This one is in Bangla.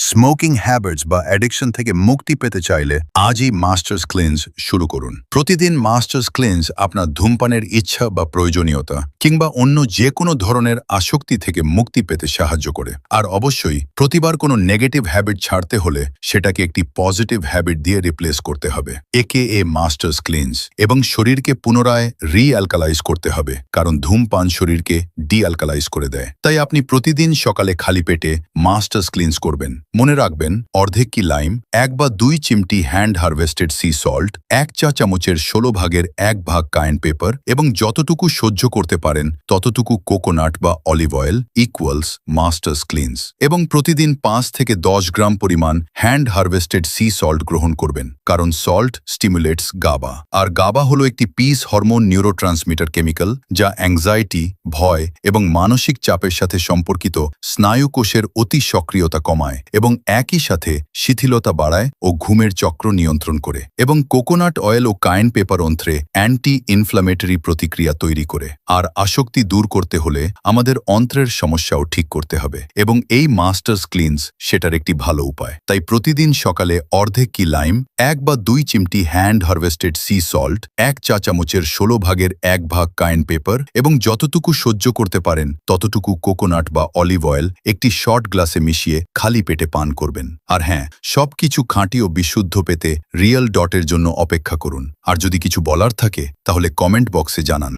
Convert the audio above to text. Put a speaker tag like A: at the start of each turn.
A: স্মোকিং হ্যাবিটস বা অ্যাডিকশন থেকে মুক্তি পেতে চাইলে আজই মাস্টার্স ক্লিনজ শুরু করুন। প্রতিদিন মাস্টার্স ক্লিনজ আপনার ধূমপানের ইচ্ছা বা প্রয়োজনীয়তা কিংবা অন্য যে কোনো ধরনের আসক্তি থেকে মুক্তি পেতে সাহায্য করে। আর অবশ্যই প্রতিবার কোনো নেগেটিভ হ্যাবিট ছাড়তে হলে সেটাকে একটি পজিটিভ হ্যাবিট দিয়ে রিপ্লেস করতে হবে, একে মাস্টার্স ক্লিনজ। এবং শরীরকে পুনরায় রিঅ্যালকালাইজ করতে হবে, কারণ ধূমপান শরীরকে ডিঅ্যালকালাইজ করে দেয়। তাই আপনি প্রতিদিন সকালে খালি পেটে মাস্টার্স ক্লিনজ করবেন। মনে রাখবেন, অর্ধেক কি লাইম, 1 বা 2 চিমটি হ্যান্ড হারভেস্টেড সি সল্ট, 1 চা চামচের 16 ভাগের 1 ভাগ কায়েন পেপার এবং যতটুকু সহ্য করতে পারেন ততটুকু কোকোনাট বা olive oil equals masters cleanse. এবং প্রতিদিন 5 থেকে 10 গ্রাম পরিমাণ হ্যান্ড হারভেস্টেড সি সল্ট গ্রহণ করবেন, কারণ সল্ট স্টিমুলেটস গাবা। আর গাবা হলো একটি পিস হরমোন নিউরোট্রান্সমিটার কেমিক্যাল, যা অ্যাংজাইটি, ভয় এবং মানসিক চাপের সাথে সম্পর্কিত স্নায়ু কোষের অতি সক্রিয়তা কমায় এবং একই সাথে শিথিলতা বাড়ায় ও ঘুমের চক্র নিয়ন্ত্রণ করে। এবং কোকোনাট অয়েল ও কায়েন পেপার অন্ত্রে অ্যান্টি ইনফ্লামেটরি প্রতিক্রিয়া তৈরি করে। আর আসক্তি দূর করতে হলে আমাদের অন্ত্রের সমস্যাও ঠিক করতে হবে, এবং এই মাস্টার্স ক্লিনজ সেটার একটি ভালো উপায়। তাই প্রতিদিন সকালে অর্ধেক কি লাইম, 1 বা 2 চিমটি হ্যান্ড হারভেস্টেড সি সল্ট, 1 চা চামচের 16 ভাগের 1 ভাগ কায়েন পেপার এবং যতটুকু সহ্য করতে পারেন ততটুকু কোকোনাট বা অলিভ অয়েল একটি শর্ট গ্লাসে মিশিয়ে খালি পেটে পান করবেন। আর হ্যাঁ, সবকিছু খাঁটি ও বিশুদ্ধ পেতে রিয়েল ডটের জন্য অপেক্ষা করুন। আর যদি কিছু বলার থাকে তাহলে কমেন্ট বক্সে জানান।